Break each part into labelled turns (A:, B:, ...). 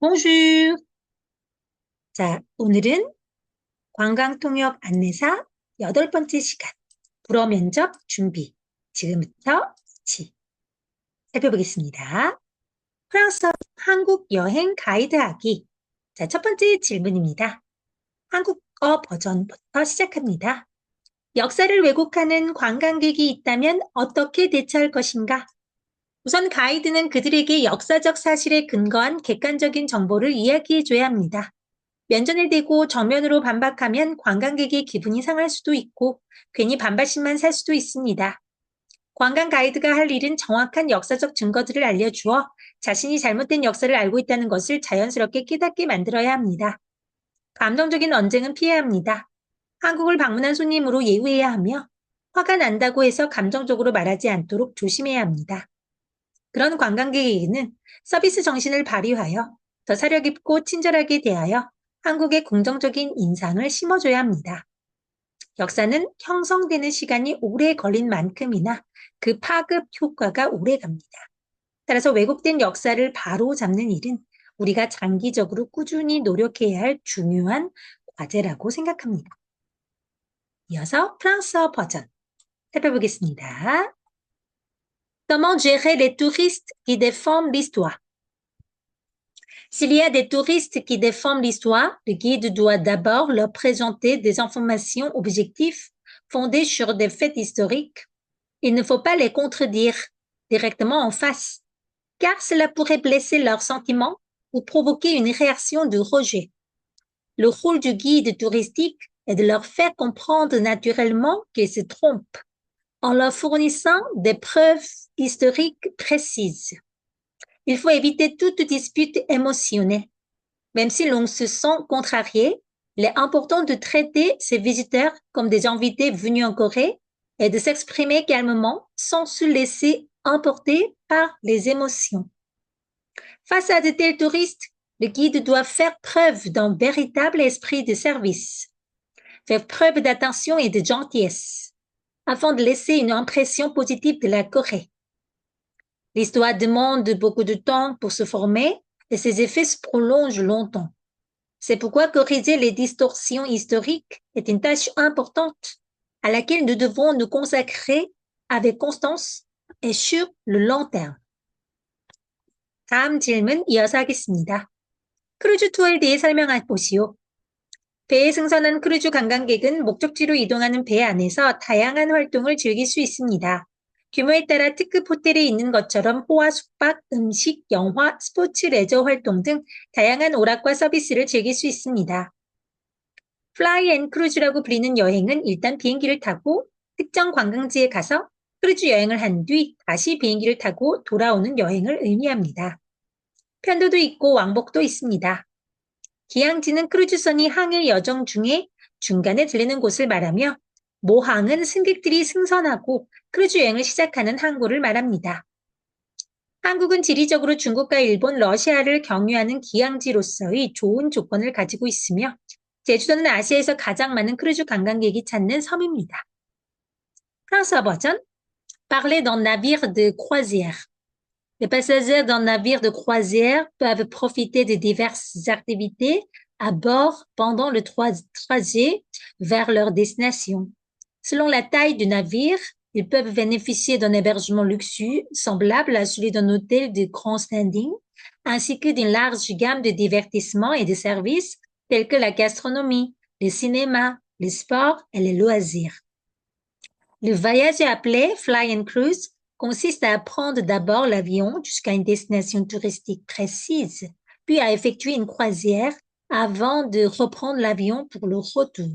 A: Bonjour. 자, 오늘은 관광통역 안내사 8번째 시간, 불어 면접 준비. 지금부터 같이 살펴보겠습니다. 프랑스어 한국 여행 가이드하기. 자, 첫 번째 질문입니다. 한국어 버전부터 시작합니다. 역사를 왜곡하는 관광객이 있다면 어떻게 대처할 것인가? 우선 가이드는 그들에게 역사적 사실에 근거한 객관적인 정보를 이야기해줘야 합니다. 면전에 대고 정면으로 반박하면 관광객의 기분이 상할 수도 있고 괜히 반발심만 살 수도 있습니다. 관광 가이드가 할 일은 정확한 역사적 증거들을 알려주어 자신이 잘못된 역사를 알고 있다는 것을 자연스럽게 깨닫게 만들어야 합니다. 감정적인 언쟁은 피해야 합니다. 한국을 방문한 손님으로 예우해야 하며 화가 난다고 해서 감정적으로 말하지 않도록 조심해야 합니다. 그런 관광객에게는 서비스 정신을 발휘하여 더 사려 깊고 친절하게 대하여 한국의 긍정적인 인상을 심어줘야 합니다. 역사는 형성되는 시간이 오래 걸린 만큼이나 그 파급 효과가 오래 갑니다. 따라서 왜곡된 역사를 바로 잡는 일은 우리가 장기적으로 꾸준히 노력해야 할 중요한 과제라고 생각합니다. 이어서 프랑스어 버전 살펴보겠습니다. Comment gérer les touristes qui déforment l'histoire? S'il y a des touristes qui déforment l'histoire, le guide doit d'abord leur présenter des informations objectives fondées sur des faits historiques. Il ne faut pas les contredire directement en face, car cela pourrait blesser leurs sentiments ou provoquer une réaction de rejet. Le rôle du guide touristique est de leur faire comprendre naturellement qu'ils se trompent en leur fournissant des preuves historiques précises. Il faut éviter toute dispute émotionnelle. Même si l'on se sent contrarié, il est important de traiter ces visiteurs comme des invités venus en Corée et de s'exprimer calmement sans se laisser emporter par les émotions. Face à de tels touristes, le guide doit faire preuve d'un véritable esprit de service, faire preuve d'attention et de gentillesse, afin de laisser une impression positive de la Corée. L'histoire demande beaucoup de temps pour se former et ses effets se prolongent longtemps. C'est pourquoi corriger les distorsions historiques est une tâche importante à laquelle nous devons nous consacrer avec constance et sur le long terme. 다음 질문 이어서 하겠습니다. 크루즈 투어에 대해 설명해 보시오. 배에 승선한 크루즈 관광객은 목적지로 이동하는 배 안에서 다양한 활동을 즐길 수 있습니다. 규모에 따라 특급 호텔에 있는 것처럼 호화 숙박, 음식, 영화, 스포츠, 레저 활동 등 다양한 오락과 서비스를 즐길 수 있습니다. 플라이 앤 크루즈라고 불리는 여행은 일단 비행기를 타고 특정 관광지에 가서 크루즈 여행을 한 뒤 다시 비행기를 타고 돌아오는 여행을 의미합니다. 편도도 있고 왕복도 있습니다. 기항지는 크루즈선이 항해 여정 중에 중간에 들리는 곳을 말하며 모항은 승객들이 승선하고 크루즈 여행을 시작하는 항구를 말합니다. 한국은 지리적으로 중국과 일본, 러시아를 경유하는 기항지로서의 좋은 조건을 가지고 있으며 제주도는 아시아에서 가장 많은 크루즈 관광객이 찾는 섬입니다. 프랑스어 버전 Parler d'un navire de croisière. Les passagers d'un navire de croisière peuvent profiter de diverses activités à bord pendant le trajet vers leur destination. Selon la taille du navire, ils peuvent bénéficier d'un hébergement luxueux semblable à celui d'un hôtel de grand standing, ainsi que d'une large gamme de divertissements et de services tels que la gastronomie, le cinéma, les sports et les loisirs. Le voyage appelé Fly and Cruise consiste à prendre d'abord l'avion jusqu'à une destination touristique précise, puis à effectuer une croisière avant de reprendre l'avion pour le retour.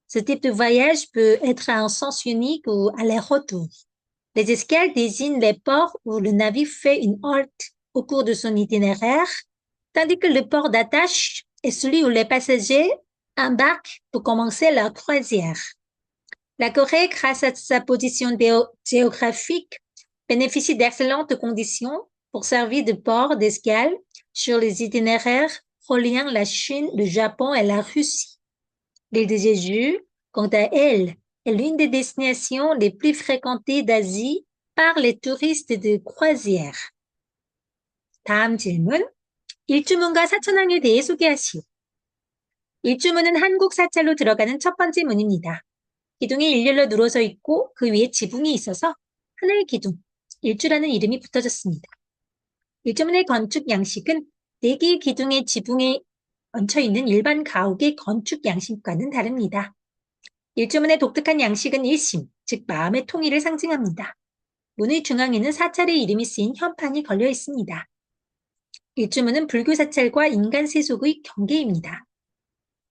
A: Ce type de voyage peut être à un sens unique ou aller-retour. Les escales désignent les ports où le navire fait une halte au cours de son itinéraire, tandis que le port d'attache est celui où les passagers embarquent pour commencer leur croisière. La Corée, grâce à sa position géographique, bénéficie d'excellentes conditions pour servir de port d'escale sur les itinéraires reliant la Chine, le Japon et la Russie. L'île de Jeju, quant à elle, est l'une des destinations les plus fréquentées d'Asie par les touristes de croisière. 다음 질문. 일주문과 사천왕에 대해 소개하시오. 일주문은 한국 사찰로 들어가는 첫 번째 문입니다. 기둥이 일렬로 누워서 있고 그 위에 지붕이 있어서 하늘 기둥, 일주라는 이름이 붙어졌습니다. 일주문의 건축 양식은 4개의 기둥의 지붕에 얹혀있는 일반 가옥의 건축 양식과는 다릅니다. 일주문의 독특한 양식은 일심, 즉 마음의 통일을 상징합니다. 문의 중앙에는 사찰의 이름이 쓰인 현판이 걸려 있습니다. 일주문은 불교 사찰과 인간 세속의 경계입니다.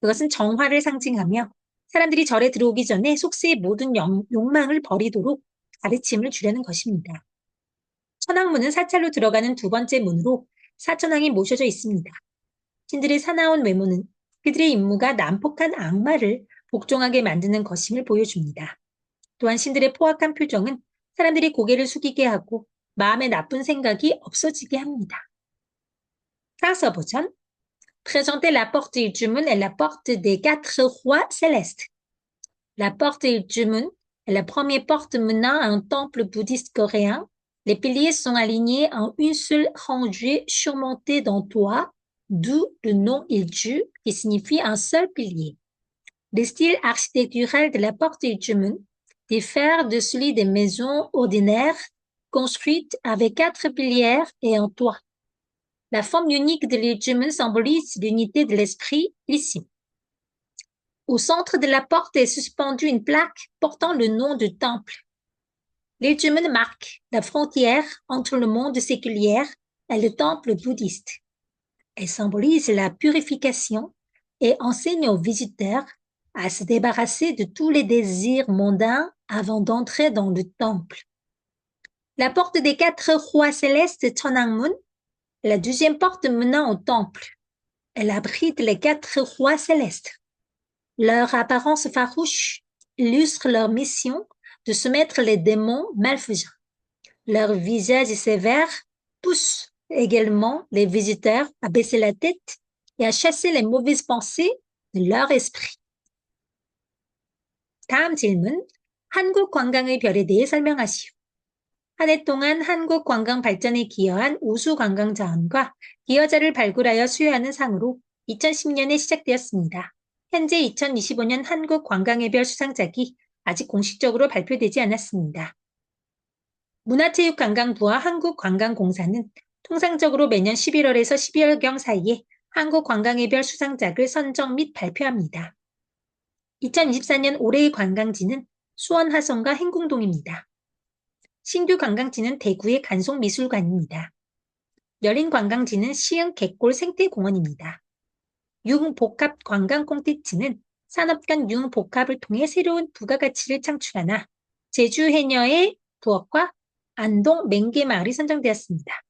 A: 그것은 정화를 상징하며 사람들이 절에 들어오기 전에 속세의 모든 욕망을 버리도록 가르침을 주려는 것입니다. 천왕문은 사찰로 들어가는 두 번째 문으로 사천왕이 모셔져 있습니다. 신들의 사나운 외모는 그들의 임무가 난폭한 악마를 복종하게 만드는 것임을 보여줍니다. 또한 신들의 포악한 표정은 사람들이 고개를 숙이게 하고 마음에 나쁜 생각이 없어지게 합니다. 프랑스어 버전. Présenter la porte Iljumun est la porte des 4 rois célestes. La porte Iljumun est la première porte menant à un temple bouddhiste coréen. Les piliers sont alignés en une seule rangée surmontée d'un toit, d'où le nom Ilju, qui signifie un seul pilier. Le style architectural de la porte Iljumun diffère de celui des maisons ordinaires construites avec 4 piliers et un toit. La forme unique de l'Iljumun symbolise l'unité de l'esprit ici. Au centre de la porte est suspendue une plaque portant le nom du temple. L'Iljumun marque la frontière entre le monde séculier et le temple bouddhiste. Elle symbolise la purification et enseigne aux visiteurs à se débarrasser de tous les désirs mondains avant d'entrer dans le temple. La porte des 4 rois célestes Cheonangmun est la deuxième porte menant au temple. Elle abrite les 4 rois célestes. Leur apparence farouche illustre leur mission de soumettre les démons malfaisants. Leur visage sévère pousse également les visiteurs à baisser la tête et à chasser les mauvaises pensées de leur esprit. 다음 질문. 한국 관광의 별에 대해 설명하시오. 한 해 동안 한국 관광 발전에 기여한 우수 관광 자원과 기여자를 발굴하여 수여하는 상으로 2010년에 시작되었습니다. 현재 2025년 한국 관광의 별 수상작이 아직 공식적으로 발표되지 않았습니다. 문화체육관광부와 한국관광공사는 통상적으로 매년 11월에서 12월경 사이에 한국 관광의 별 수상작을 선정 및 발표합니다. 2024년 올해의 관광지는 수원 화성과 행궁동입니다. 신규 관광지는 대구의 간송미술관입니다. 여린 관광지는 시흥 갯골 생태공원입니다. 융복합 관광 콘텐츠는 산업 간 융복합을 통해 새로운 부가가치를 창출하나 제주 해녀의 부엌과 안동 맹개마을이 선정되었습니다.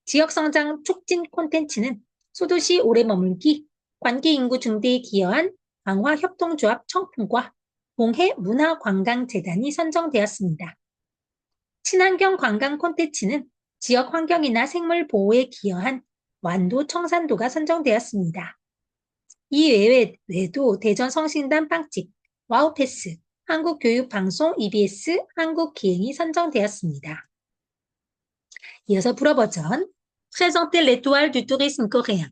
A: 지역성장 촉진 콘텐츠는 소도시 오래 머물기, 관계인구 증대에 기여한 강화협동조합 청풍과 봉해문화관광재단이 선정되었습니다. 친환경 관광 콘텐츠는 지역 환경이나 생물 보호에 기여한 완도 청산도가 선정되었습니다. 이 외에도 대전 성신당 빵집, 와우패스, 한국교육방송 EBS, 한국기행이 선정되었습니다. 이어서 불어 버전. Présenter l'étoile du tourisme coréen.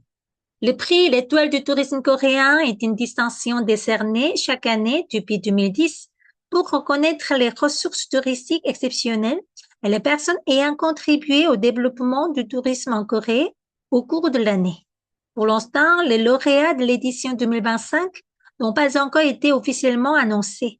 A: Le prix L'étoile du tourisme coréen est une distinction décernée chaque année depuis 2010 pour reconnaître les ressources touristiques exceptionnelles et les personnes ayant contribué au développement du tourisme en Corée au cours de l'année. Pour l'instant, les lauréats de l'édition 2025 n'ont pas encore été officiellement annoncés.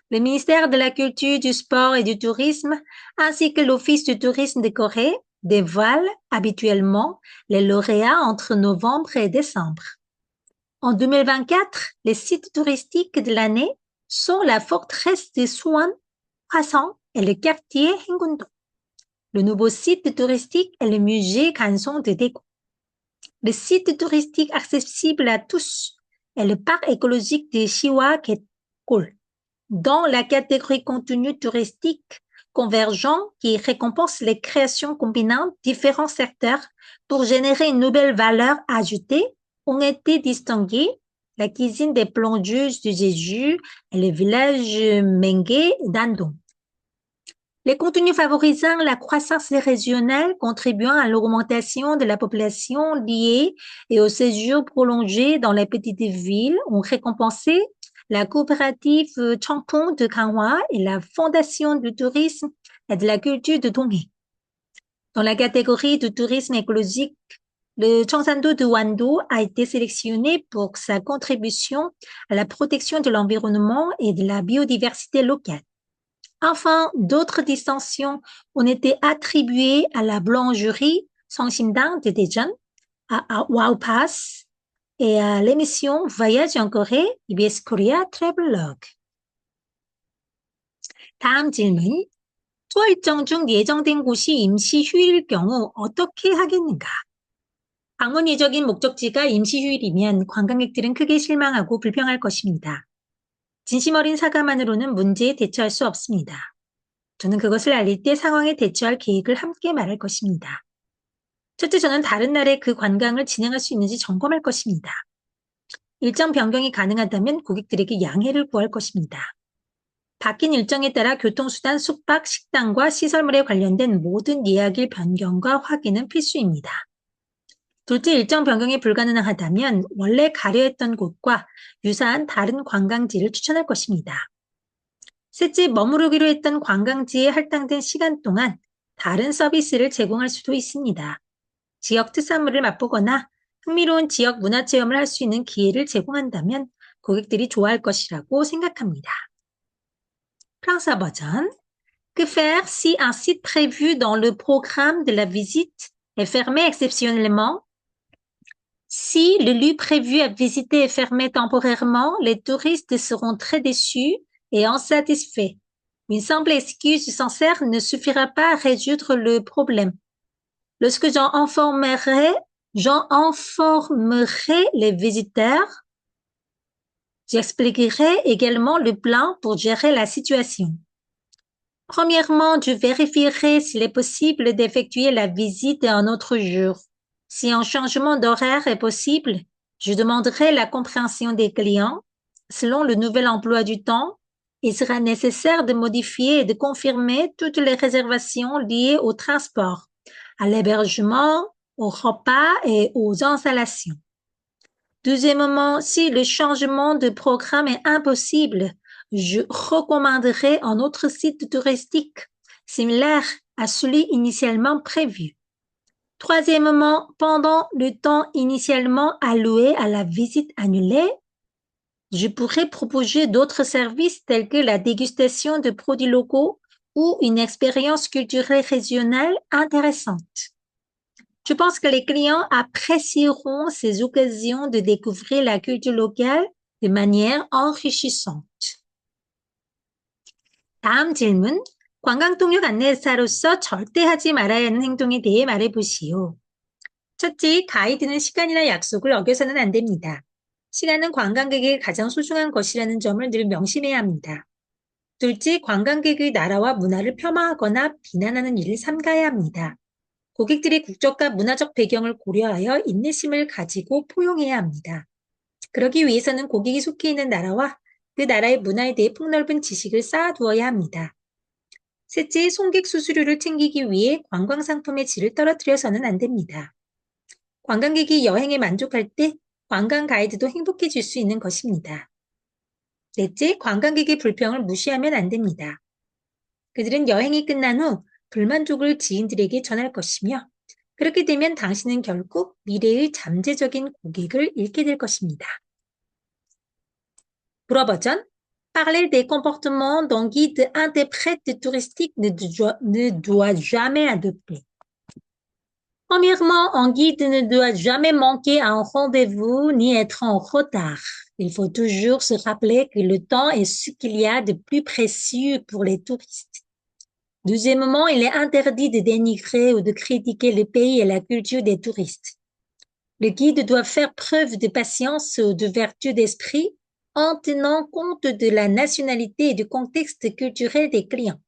A: Le ministère de la Culture, du Sport et du Tourisme, ainsi que l'Office du tourisme de Corée, dévoilent habituellement les lauréats entre novembre et décembre. En 2024, les sites touristiques de l'année sont la forteresse de Suwon, Hwaseong et le quartier Haengundong. Le nouveau site touristique est le musée Gansong de Daegu. Le site touristique accessible à tous est le parc écologique de Siwa 갯골, dans la catégorie contenu touristique convergent qui récompense les créations combinant différents secteurs pour générer une nouvelle valeur ajoutée, ont été distingués la cuisine des plongeuses du Jeju et le village Menge d'Andong. Les contenus favorisant la croissance régionale, contribuant à l'augmentation de la population liée et au séjour prolongé dans les petites villes ont récompensé la coopérative Changpong de Kanhua et la Fondation du tourisme et de la culture de Donghae. Dans la catégorie du tourisme écologique, le Cheongsan-do de Wando a été sélectionné pour sa contribution à la protection de l'environnement et de la biodiversité locale. Enfin, d'autres distinctions ont été attribuées à la boulangerie Songsimdang de Daejeon, à Wow Pass et à l'émission Voyage en Corée, EBS Korea Travelogue. 다음 질문. 투어 일정 중 예정된 곳이 임시 휴일일 경우 어떻게 하겠는가? 방문 예정인 목적지가 임시 휴일이면 관광객들은 크게 실망하고 불평할 것입니다. 진심 어린 사과만으로는 문제에 대처할 수 없습니다. 저는 그것을 알릴 때 상황에 대처할 계획을 함께 말할 것입니다. 첫째, 저는 다른 날에 그 관광을 진행할 수 있는지 점검할 것입니다. 일정 변경이 가능하다면 고객들에게 양해를 구할 것입니다. 바뀐 일정에 따라 교통수단, 숙박, 식당과 시설물에 관련된 모든 예약일 변경과 확인은 필수입니다. 둘째, 일정 변경이 불가능하다면 원래 가려 했던 곳과 유사한 다른 관광지를 추천할 것입니다. 셋째, 머무르기로 했던 관광지에 할당된 시간 동안 다른 서비스를 제공할 수도 있습니다. 지역 특산물을 맛보거나 흥미로운 지역 문화 체험을 할 수 있는 기회를 제공한다면 고객들이 좋아할 것이라고 생각합니다. 프랑스어 버전. Que faire si un site prévu dans le programme de la visite est fermé exceptionnellement? Si le lieu prévu à visiter est fermé temporairement, les touristes seront très déçus et insatisfaits. Une simple excuse sincère ne suffira pas à résoudre le problème. Lorsque j'en informerai les visiteurs, j'expliquerai également le plan pour gérer la situation. Premièrement, je vérifierai s'il est possible d'effectuer la visite un autre jour. Si un changement d'horaire est possible, je demanderai la compréhension des clients. Selon le nouvel emploi du temps, il sera nécessaire de modifier et de confirmer toutes les réservations liées au transport, à l'hébergement, aux repas et aux installations. Deuxièmement, si le changement de programme est impossible, je recommanderai un autre site touristique similaire à celui initialement prévu. Troisièmement, pendant le temps initialement alloué à la visite annulée, je pourrais proposer d'autres services tels que la dégustation de produits locaux ou une expérience culturelle régionale intéressante. Je pense que les clients apprécieront ces occasions de découvrir la culture locale de manière enrichissante. 다음 질문. 관광통역 안내사로서 절대 하지 말아야 하는 행동에 대해 말해보시오. 첫째, 가이드는 시간이나 약속을 어겨서는 안 됩니다. 시간은 관광객에게 가장 소중한 것이라는 점을 늘 명심해야 합니다. 둘째, 관광객의 나라와 문화를 폄하하거나 비난하는 일을 삼가야 합니다. 고객들의 국적과 문화적 배경을 고려하여 인내심을 가지고 포용해야 합니다. 그러기 위해서는 고객이 속해 있는 나라와 그 나라의 문화에 대해 폭넓은 지식을 쌓아두어야 합니다. 셋째, 손객 수수료를 챙기기 위해 관광상품의 질을 떨어뜨려서는 안 됩니다. 관광객이 여행에 만족할 때 관광 가이드도 행복해질 수 있는 것입니다. 넷째, 관광객의 불평을 무시하면 안 됩니다. 그들은 여행이 끝난 후 불만족을 지인들에게 전할 것이며 그렇게 되면 당신은 결국 미래의 잠재적인 고객을 잃게 될 것입니다. 불어 버전. Parler des comportements d'un guide interprète touristique ne doit jamais adopter. Premièrement, un guide ne doit jamais manquer à un rendez-vous ni être en retard. Il faut toujours se rappeler que le temps est ce qu'il y a de plus précieux pour les touristes. Deuxièmement, il est interdit de dénigrer ou de critiquer le pays et la culture des touristes. Le guide doit faire preuve de patience ou de vertu d'esprit en tenant compte de la nationalité et du contexte culturel des clients.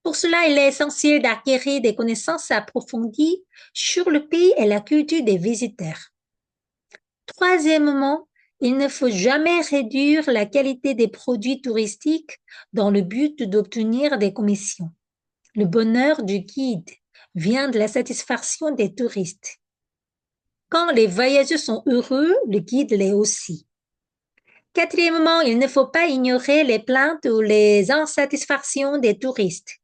A: Pour cela, il est essentiel d'acquérir des connaissances approfondies sur le pays et la culture des visiteurs. Troisièmement, il ne faut jamais réduire la qualité des produits touristiques dans le but d'obtenir des commissions. Le bonheur du guide vient de la satisfaction des touristes. Quand les voyageurs sont heureux, le guide l'est aussi. Quatrièmement, il ne faut pas ignorer les plaintes ou les insatisfactions des touristes.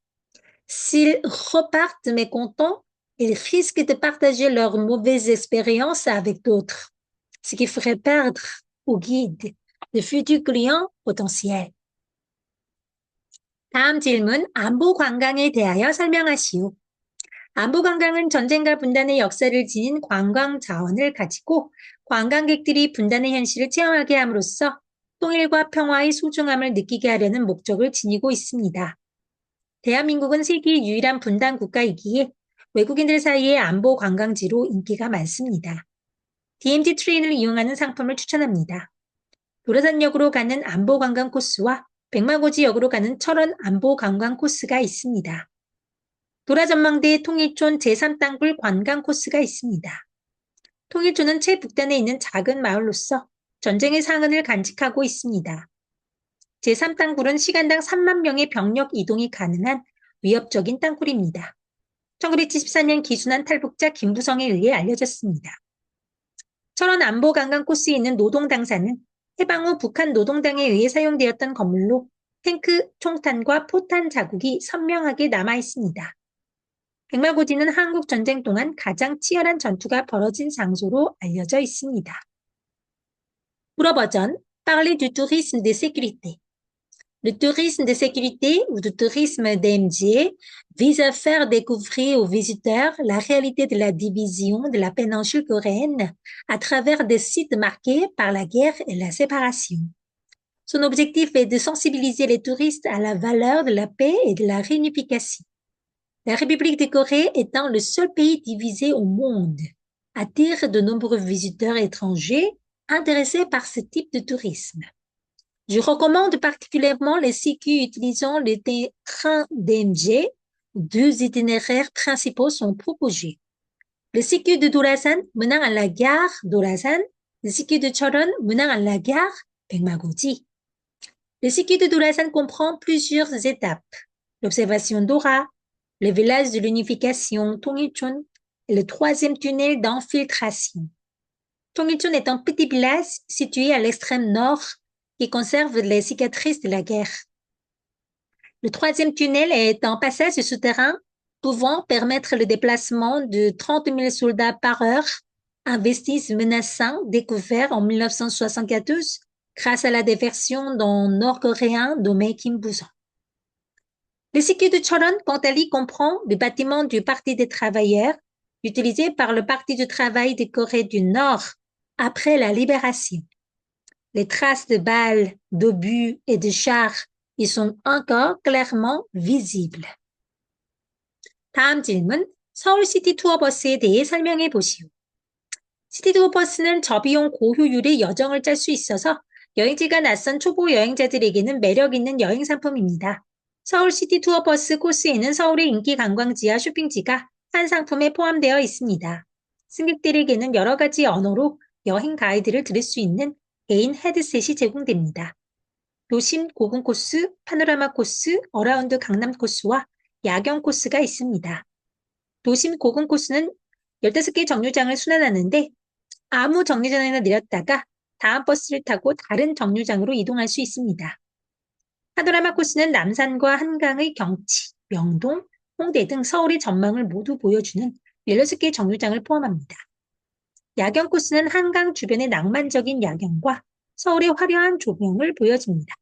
A: S'ils repartent mécontents, ils risquent de partager leurs mauvaises expériences avec d'autres, ce qui ferait perdre au guide de futurs clients potentiels. 다음 질문, 안보 관광에 대하여 설명하시오. 안보 관광은 전쟁과 분단의 역사를 지닌 관광 자원을 가지고 관광객들이 분단의 현실을 체험하게 함으로써 통일과 평화의 소중함을 느끼게 하려는 목적을 지니고 있습니다. 대한민국은 세계 유일한 분단 국가이기에 외국인들 사이에 안보 관광지로 인기가 많습니다. DMZ 트레인을 이용하는 상품을 추천합니다. 도라산역으로 가는 안보 관광 코스와 백마고지역으로 가는 철원 안보 관광 코스가 있습니다. 도라전망대 통일촌 제3땅굴 관광 코스가 있습니다. 통일촌은 최북단에 있는 작은 마을로서 전쟁의 상흔을 간직하고 있습니다. 제3땅굴은 시간당 3만 명의 병력 이동이 가능한 위협적인 땅굴입니다. 1974년 기순한 탈북자 김부성에 의해 알려졌습니다. 철원 안보 관광 코스에 있는 노동당사는 해방 후 북한 노동당에 의해 사용되었던 건물로 탱크, 총탄과 포탄 자국이 선명하게 남아 있습니다. 백마고지는 한국 전쟁 동안 가장 치열한 전투가 벌어진 장소로 알려져 있습니다. 불어 버전, parler du tourisme de sécurité. Le tourisme de sécurité ou du tourisme DMZ vise à faire découvrir aux visiteurs la réalité de la division de la péninsule coréenne à travers des sites marqués par la guerre et la séparation. Son objectif est de sensibiliser les touristes à la valeur de la paix et de la réunification. La République de Corée étant le seul pays divisé au monde, attire de nombreux visiteurs étrangers intéressés par ce type de tourisme. Je recommande particulièrement les CQ utilisant le train DMZ. Deux itinéraires principaux sont proposés. Le CQ de Dorasan menant à la gare Dorasan, le CQ de Cheollon menant à la gare Bekmagoji. Le CQ de Dorasan comprend plusieurs étapes. L'observation d'Ora, le village de l'unification Tongilchon et le troisième tunnel d'infiltration. Tongilchon est un petit village situé à l'extrême nord qui conserve les cicatrices de la guerre. Le troisième tunnel est un passage souterrain pouvant permettre le déplacement de 30 000 soldats par heure, un vestige menaçant découvert en 1974 grâce à la déversion d'un Nord-Coréen nommé Kim Buson. Le CQ de Cheollon, quant à lui, comprend le bâtiment du Parti des travailleurs, utilisé par le Parti du travail de Corée du Nord après la libération. Les traces de balles, d'obus et de chars y sont encore clairement visibles. 다음 질문, 서울 시티 투어 버스에 대해 설명해 보시오. 시티 투어 버스는 저비용 고효율의 여정을 짤 수 있어서 여행지가 낯선 초보 여행자들에게는 매력 있는 여행 상품입니다. 서울 시티 투어 버스 코스에는 서울의 인기 관광지와 쇼핑지가 한 상품에 포함되어 있습니다. 승객들에게는 여러 가지 언어로 여행 가이드를 들을 수 있는 개인 헤드셋이 제공됩니다. 도심 고궁 코스, 파노라마 코스, 어라운드 강남 코스와 야경 코스가 있습니다. 도심 고궁 코스는 15개 정류장을 순환하는데 아무 정류장에나 내렸다가 다음 버스를 타고 다른 정류장으로 이동할 수 있습니다. 파노라마 코스는 남산과 한강의 경치, 명동, 홍대 등 서울의 전망을 모두 보여주는 16개 정류장을 포함합니다. 야경 코스는 한강 주변의 낭만적인 야경과 서울의 화려한 조명을 보여줍니다.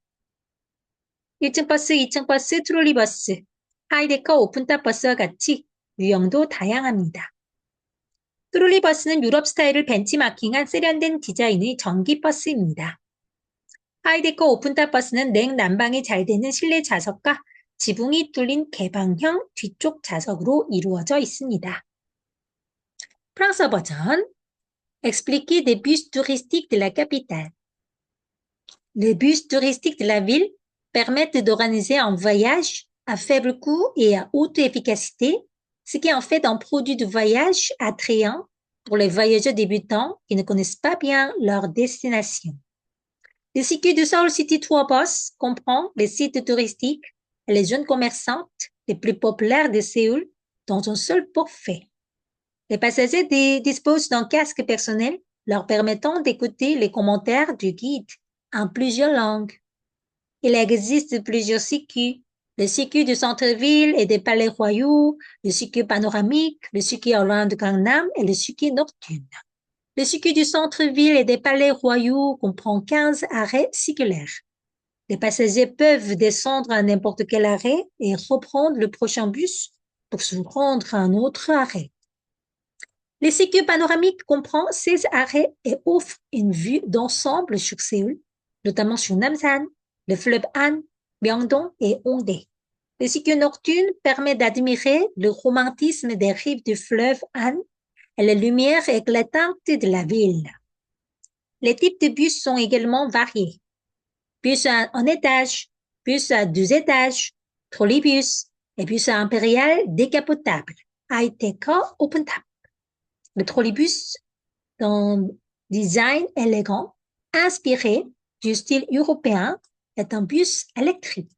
A: 1층 버스, 2층 버스, 트롤리버스, 하이데커 오픈탑 버스와 같이 유형도 다양합니다. 트롤리버스는 유럽 스타일을 벤치마킹한 세련된 디자인의 전기 버스입니다. 하이데커 오픈탑 버스는 냉난방이 잘 되는 실내 좌석과 지붕이 뚫린 개방형 뒤쪽 좌석으로 이루어져 있습니다. 프랑스어 버전. Expliquer des bus touristiques de la capitale. Les bus touristiques de la ville permettent d'organiser un voyage à faible coût et à haute efficacité, ce qui en fait un produit de voyage attrayant pour les voyageurs débutants qui ne connaissent pas bien leur destination. Le cycle de Seoul City Tour Bus comprend les sites touristiques et les zones commerçantes les plus populaires de Séoul dans un seul forfait. Les passagers disposent d'un casque personnel leur permettant d'écouter les commentaires du guide en plusieurs langues. Il existe plusieurs circuits. Le circuit du centre-ville et des palais royaux, le circuit panoramique, le circuit Orlando de Gangnam et le circuit nocturne. Le circuit du centre-ville et des palais royaux comprend 15 arrêts circulaires. Les passagers peuvent descendre à n'importe quel arrêt et reprendre le prochain bus pour se rendre à un autre arrêt. Le circuit panoramique comprend 16 arrêts et offre une vue d'ensemble sur Séoul, notamment sur Namsan, le fleuve Han, Myeongdong et Hongdae. Le circuit nocturne permet d'admirer le romantisme des rives du fleuve Han et les lumières éclatantes de la ville. Les types de bus sont également variés. Bus à un étage, bus à 2 étages, trolleybus et bus impérial décapotable, high-tech open top. Le trolleybus d'un design élégant, inspiré du style européen, est un bus électrique.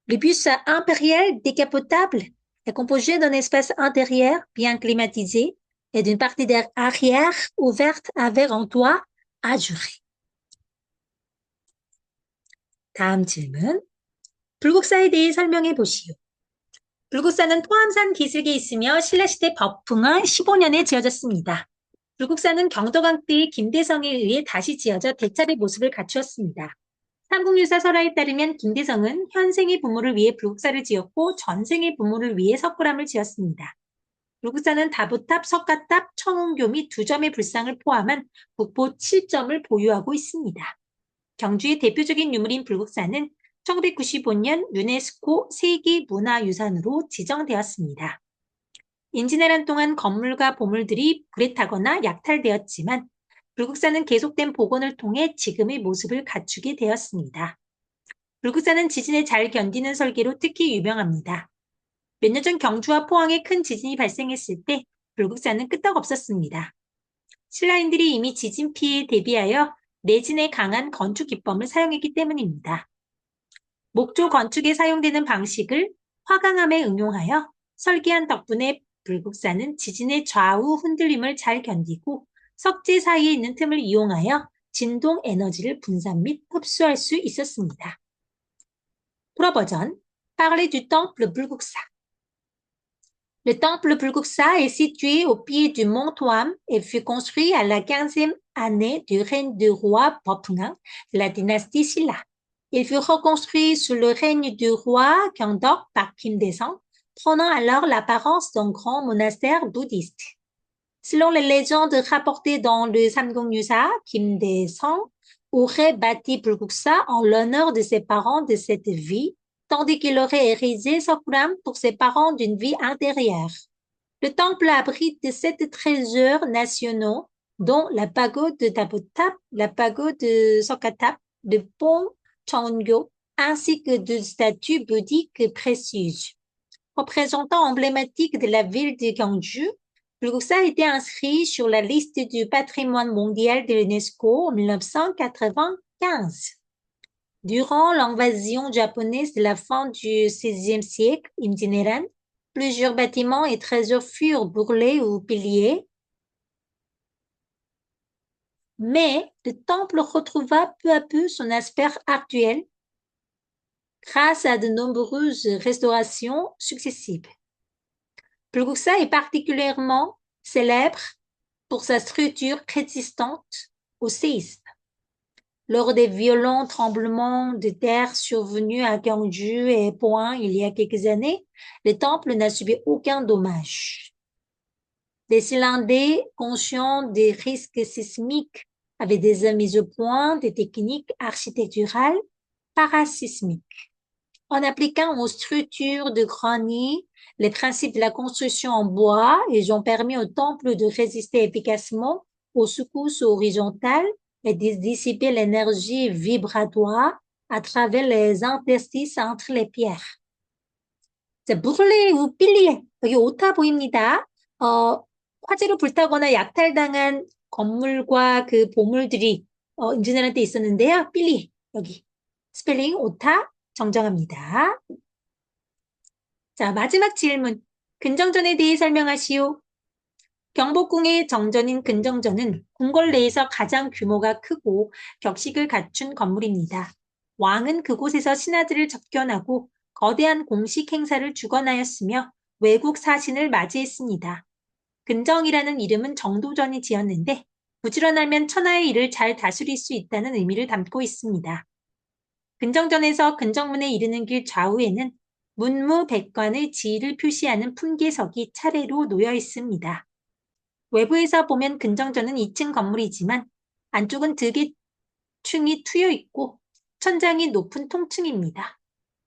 A: Le bus impérial décapotable est composé d'un espace intérieur bien climatisé et d'une partie arrière ouverte avec un toit ajouré. 다음 질문. 불국사에 대해 설명해 보시오. 불국사는 토암산 기슭에 있으며 신라시대 법흥왕 15년에 지어졌습니다. 불국사는 경덕왕 때 김대성에 의해 다시 지어져 대차례 모습을 갖추었습니다. 삼국유사 설화에 따르면 김대성은 현생의 부모를 위해 불국사를 지었고 전생의 부모를 위해 석굴암을 지었습니다. 불국사는 다부탑, 석가탑, 청운교 및 2점의 불상을 포함한 국보 7점을 보유하고 있습니다. 경주의 대표적인 유물인 불국사는 1995년 유네스코 세계문화유산으로 지정되었습니다. 임진왜란 동안 건물과 보물들이 불에 타거나 약탈되었지만 불국사는 계속된 복원을 통해 지금의 모습을 갖추게 되었습니다. 불국사는 지진에 잘 견디는 설계로 특히 유명합니다. 몇 년 전 경주와 포항에 큰 지진이 발생했을 때 불국사는 끄떡없었습니다. 신라인들이 이미 지진 피해에 대비하여 내진에 강한 건축 기법을 사용했기 때문입니다. 목조 건축에 사용되는 방식을 화강암에 응용하여 설계한 덕분에 불국사는 지진의 좌우 흔들림을 잘 견디고 석재 사이에 있는 틈을 이용하여 진동 에너지를 분산 및 흡수할 수 있었습니다. 풀어 버전, Parler du temple Bulguksa. Le temple Bulguksa est situé au pied du mont Toam et fut construit à la 15e année du règne du roi Bopngan de la dynastie Silla. Il fut reconstruit sous le règne du roi Gyeongdok par Kim Daesung, prenant alors l'apparence d'un grand monastère bouddhiste. Selon les légendes rapportées dans le Samguk-yusa, Kim Daesung aurait bâti Bulguksa en l'honneur de ses parents de cette vie, tandis qu'il aurait érigé Sokram pour ses parents d'une vie antérieure. Le temple abrite 7 trésors nationaux, dont la pagode de Tabotap, la pagode de Sokatap, le pont Cheongyo, ainsi que de statues bouddhiques précieuses. Représentant emblématique de la ville de Gyeongju, Bulguksa a été inscrit sur la liste du patrimoine mondial de l'UNESCO en 1995. Durant l'invasion japonaise de la fin du XVIe siècle, Imjineran, plusieurs bâtiments et trésors furent brûlés ou pillés, mais le temple retrouva peu à peu son aspect actuel grâce à de nombreuses restaurations successives. Bulguksa est particulièrement célèbre pour sa structure résistante au séisme. Lors des violents tremblements de terre survenus à Gyeongju et Pohang il y a quelques années, le temple n'a subi aucun dommage. Les Finlandais, conscients des risques sismiques, avaient déjà mis au point des techniques architecturales parasismiques. En appliquant aux structures de granit les principes de la construction en bois, ils ont permis au temple de résister efficacement aux secousses horizontales et de dissiper l'énergie vibratoire à travers les interstices entre les pierres. 자, brûler ou piller. 여기 오타 보입니다. 화재로 불타거나 약탈당한 건물과 그 보물들이 임진왜란 때 있었는데요. piller. 여기 스펠링 오타 정정합니다. 자, 마지막 질문. 근정전에 대해 설명하시오. 경복궁의 정전인 근정전은 궁궐 내에서 가장 규모가 크고 격식을 갖춘 건물입니다. 왕은 그곳에서 신하들을 접견하고 거대한 공식 행사를 주관하였으며 외국 사신을 맞이했습니다. 근정이라는 이름은 정도전이 지었는데 부지런하면 천하의 일을 잘 다스릴 수 있다는 의미를 담고 있습니다. 근정전에서 근정문에 이르는 길 좌우에는 문무백관의 지위를 표시하는 품계석이 차례로 놓여 있습니다. 외부에서 보면 근정전은 2층 건물이지만 안쪽은 득이층이 트여 있고 천장이 높은 통층입니다.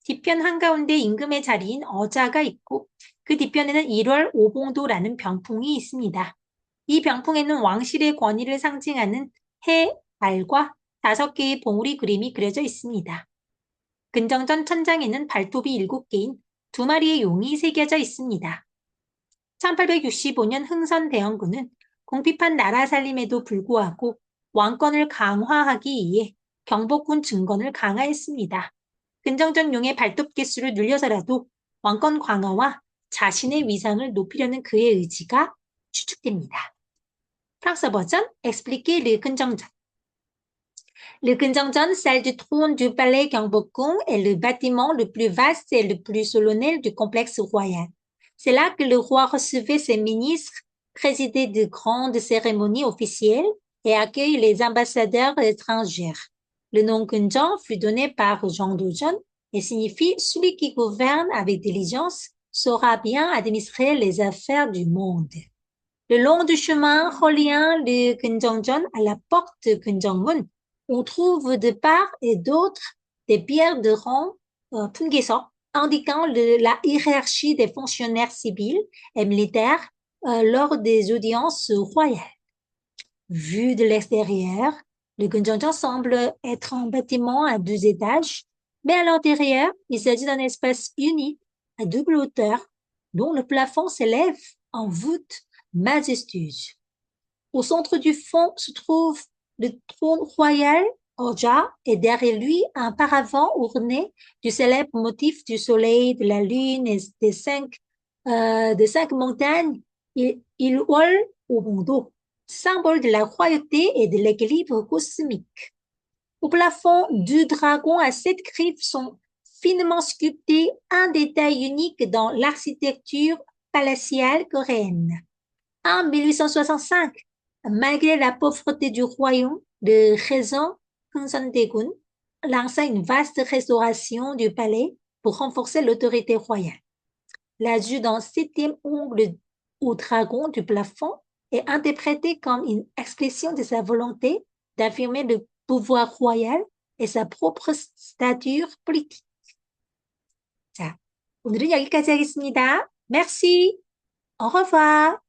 A: 뒤편 한가운데 임금의 자리인 어자가 있고 그 뒤편에는 1월 오봉도라는 병풍이 있습니다. 이 병풍에는 왕실의 권위를 상징하는 해, 달과 5개의 봉우리 그림이 그려져 있습니다. 근정전 천장에는 발톱이 7개인 2마리의 용이 새겨져 있습니다. 1865년 흥선대원군은 궁핍한 나라 살림에도 불구하고 왕권을 강화하기 위해 경복궁 증건을 강화했습니다. 근정전용의 발톱 개수를 늘려서라도 왕권 강화와 자신의 위상을 높이려는 그의 의지가 추측됩니다. 프랑스 버전 Expliquer le 근정전. Le Kunjangjan, salle du trône du palais Gyeongbokgung, est le bâtiment le plus vaste et le plus solennel du complexe royal. C'est là que le roi recevait ses ministres, présidait de grandes cérémonies officielles et accueille les ambassadeurs étrangers. Le nom Kunjang fut donné par Jean Dojon et signifie celui qui gouverne avec diligence saura bien administrer les affaires du monde. Le long du chemin reliant le Kunjangjan à la porte Kunjangmun, on trouve de part et d'autre des pierres de rang Pungesok, indiquant la hiérarchie des fonctionnaires civils et militaires lors des audiences royales. Vu de l'extérieur, le Kunjangjan semble être un bâtiment à 2 étages, mais à l'intérieur, il s'agit d'un espace uni à double hauteur, dont le plafond s'élève en voûte majestueuse. Au centre du fond se trouve le trône royal Oja et derrière lui un paravent orné du célèbre motif du soleil, de la lune et des 5 montagnes Ilwol au Bondo, symbole de la royauté et de l'équilibre cosmique. Au plafond, 2 dragons à 7 griffes sont finement sculptés, un détail unique dans l'architecture palatiale coréenne. En 1865, malgré la pauvreté du royaume, le régent Hongsan-daegun lança une vaste restauration du palais pour renforcer l'autorité royale. L'adjudant septième ongle au dragon du plafond est interprété comme une expression de sa volonté d'affirmer le pouvoir royal et sa propre stature politique. 자, 오늘은 여기까지 하겠습니다. Merci. Au revoir.